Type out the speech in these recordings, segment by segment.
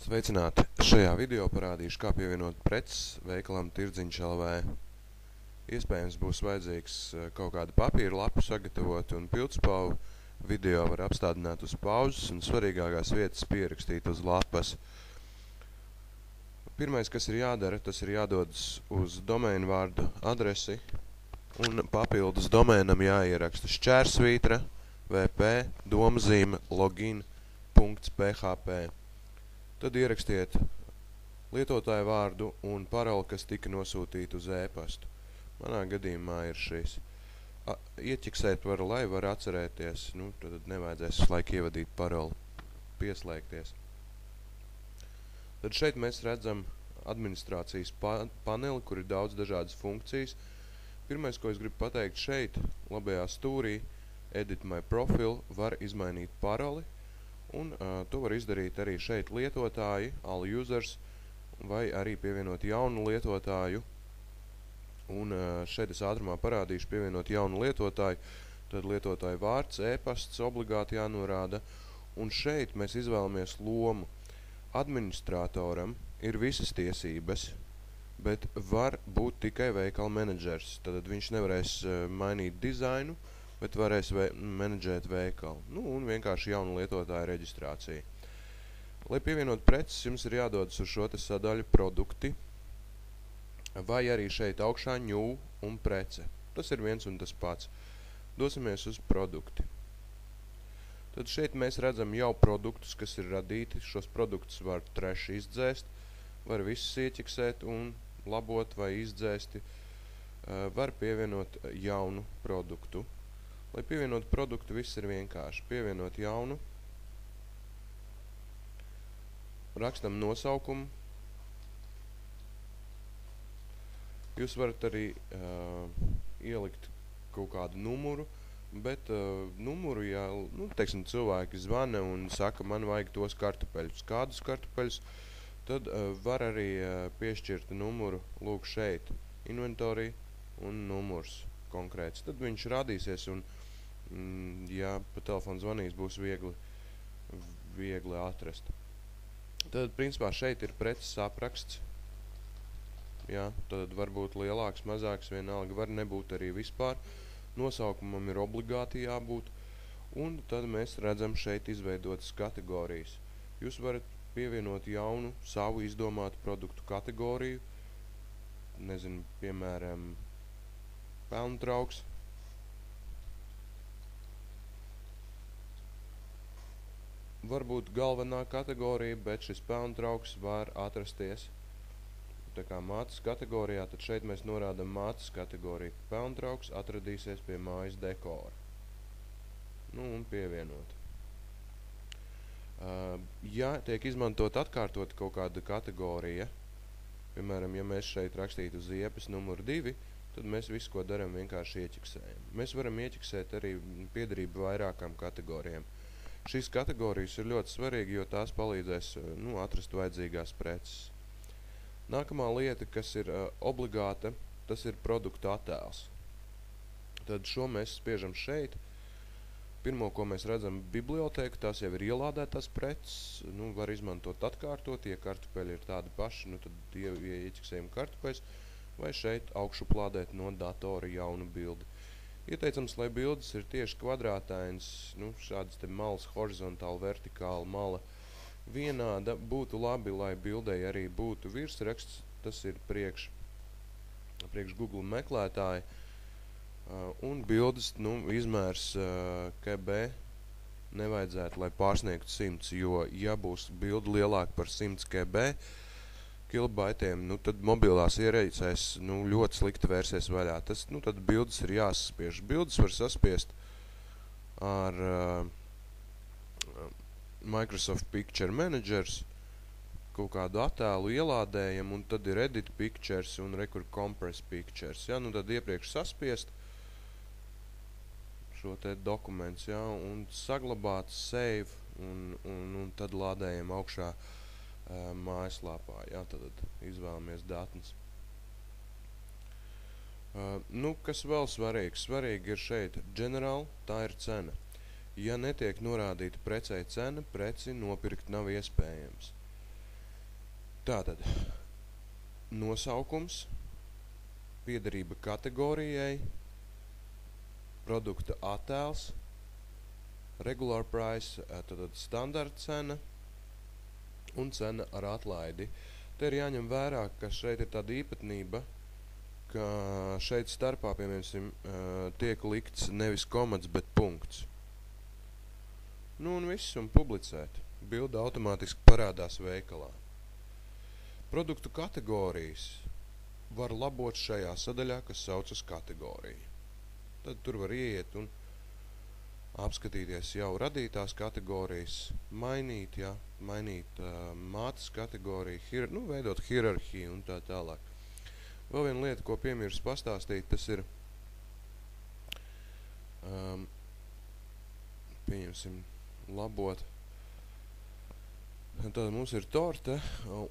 Sveicināti! Šajā video parādīšu, kā pievienot preces veikalam Tirdziņš LV. Iespējams būs vajadzīgs kaut kādu papīra lapu sagatavot un pildspalvu. Video var apstādināt uz pauzes un svarīgākās vietas pierakstīt uz lapas. Pirmais, kas ir jādara, tas ir jādodas uz domēnu vārdu adresi un papildus domēnam jāieraksta šķērsvītra vp domzīme login.php. Tad ierakstiet lietotāju vārdu un paroli, kas tika nosūtīta uz e-pastu. Manā gadījumā ir šis. Ieķiksēt var, lai var atcerēties, tad nevajadzēs visu laiku ievadīt paroli, pieslēgties. Tad šeit mēs redzam administrācijas paneli, kur ir daudz dažādas funkcijas. Pirmais, ko es gribu pateikt, šeit, labajā stūrī, Edit my profile, var izmainīt paroli. Un to var izdarīt arī šeit lietotāji, all users, vai arī pievienot jaunu lietotāju. Un šeit es ātrumā parādīšu pievienot jaunu lietotāju, tad lietotāju vārds, e-pasts obligāti jānorāda. Un šeit mēs izvēlamies lomu. Administratoram ir visas tiesības, bet var būt tikai veikala menedžers. Tad viņš nevarēs mainīt dizainu, bet varēs menedžēt veikalu. Un vienkārši jaunu lietotāju reģistrāciju. Lai pievienot preces, jums ir jādodas uz šo sadaļu produkti, vai arī šeit augšā new un prece. Tas ir viens un tas pats. Dosimies uz produkti. Tad šeit mēs redzam jau produktus, kas ir radīti. Šos produktus var treši izdzēst, var visus ieķiksēt un labot vai izdzēsti. Var pievienot jaunu produktu. Lai pievienot produktu, viss ir vienkārši. Pievienot jaunu, rakstam nosaukumu. Jūs varat arī ielikt kaut kādu numuru, bet numuru, ja teiksim, cilvēki zvana un saka, man vajag tos kartupeļus. Kādus kartupeļus? Tad var arī piešķirt numuru, lūk šeit, inventory un numurs konkrēts. Tad viņš rādīsies un ja pa telefonu zvanīs, būs viegli atrast. Tad, principā, šeit ir preces apraksts. Tad var būt lielāks, mazāks, vienalga, var nebūt arī vispār. Nosaukumam ir obligāti jābūt. Un tad mēs redzam šeit izveidotas kategorijas. Jūs varat pievienot jaunu, savu izdomātu produktu kategoriju. Nezinu, piemēram, pelntrauks. Varbūt galvenā kategorija, bet šis pelntrauks var atrasties tā kā mātes kategorijā, tad šeit mēs norādam mātes kategoriju. Pelntrauks atradīsies pie mājas dekora. Un pievienot. Ja tiek izmantot atkārtot kaut kāda kategorija, piemēram, ja mēs šeit rakstītu ziepes numuru 2, tad mēs visu, ko daram, vienkārši ieķiksējam. Mēs varam ieķiksēt arī piederību vairākām kategorijām. Šīs kategorijas ir ļoti svarīgi, jo tās palīdzēs atrast vajadzīgās preces. Nākamā lieta, kas ir obligāta, tas ir produktu attēls. Tad šo mēs spiežam šeit. Pirmo, ko mēs redzam, bibliotēku, tās jau ir ielādētās preces. Var izmantot atkārtot, ja kartupeļi ir tādi paši, tad ieķiksējam kartupeļus, vai šeit augšuplādēt no datora jaunu bildi. Ieteicams, lai bildes ir tieši kvadrātainas, šādas te malas horizontāli, vertikāli mala vienāda. Būtu labi, lai bildei arī būtu virsraksts, tas ir priekš Google meklētāji, un bildes izmērs KB nevajadzētu, lai pārsniegtu 100, jo ja būs bilde lielāka par 100 KB kilobaitiem, tad mobilās ierīcēs ļoti slikti vērsies vaļā. Tad bildes ir jāsaspiež. Bildes var saspiest ar Microsoft Picture Managers, kaut kādu attēlu ielādējam, un tad ir Edit Pictures un Compress Pictures. Tad iepriekš saspiest šo te dokumentus, un saglabāt save, un tad lādējam augšā mājaslapā, tad izvēlamies datnes. Kas vēl svarīgs? Svarīgi ir šeit general, tā ir cena. Ja netiek norādīta precei cena, preci nopirkt nav iespējams. Tātad nosaukums, piederība kategorijai, produkta attēls, regular price, tātad standarta cena un cena ar atlaidi. Te ir jāņem vērā, ka šeit ir tāda īpatnība, ka šeit starpā, piemēram, tiek likts nevis komats, bet punkts. Nu un viss, un publicēt. Bilde automātiski parādās veikalā. Produktu kategorijas var labot šajā sadaļā, kas saucas kategorija. Tad tur var ieiet un apskatīties jau radītās kategorijas, mainīt mātes kategoriju, veidot hierarhiju un tā tālāk. Vēl viena lieta, ko piemirstu pastāstīt, tas ir, pieņemsim, labot. Tad mums ir torte,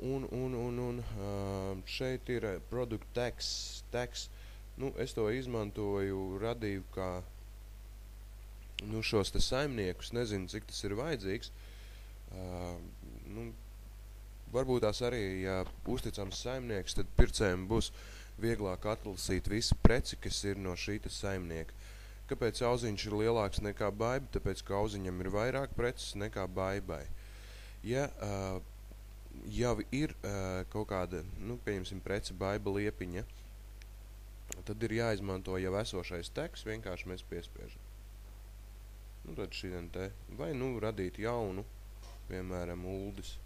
un šeit ir product tags. Es to izmantoju, radīju kā šos te saimniekus, nezinu, cik tas ir vajadzīgs. Varbūt tās arī, ja uzticams saimnieks, tad pircējiem būs vieglāk atlasīt visu preci, kas ir no šīta saimnieka. Kāpēc auziņš ir lielāks nekā baiba? Tāpēc, ka auziņam ir vairāk preces nekā baibai. Ja jau ir kaut kāda, pieņemsim, prece baiba liepiņa, tad ir jāizmanto jau esošais teksts, vienkārši mēs piespiežam. Tad šodien te, vai radīt jaunu, piemēram, uldis.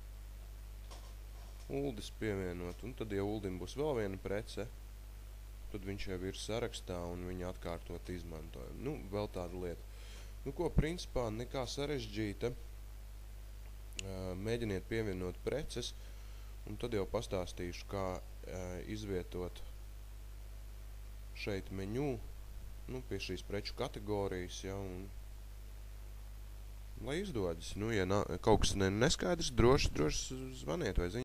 Uldis pievienot, un tad, ja uldim būs vēl viena prece, tad viņš jau ir sarakstā un viņa atkārtot izmantojumu. Vēl tāda lieta. Ko, principā, nekā sarežģīta, mēģiniet pievienot preces, un tad jau pastāstīšu, kā izvietot šeit meņu, pie šīs preču kategorijas, un lai izdodas. Ja kaut kas neskaidrs, droši zvaniet vai ziņot.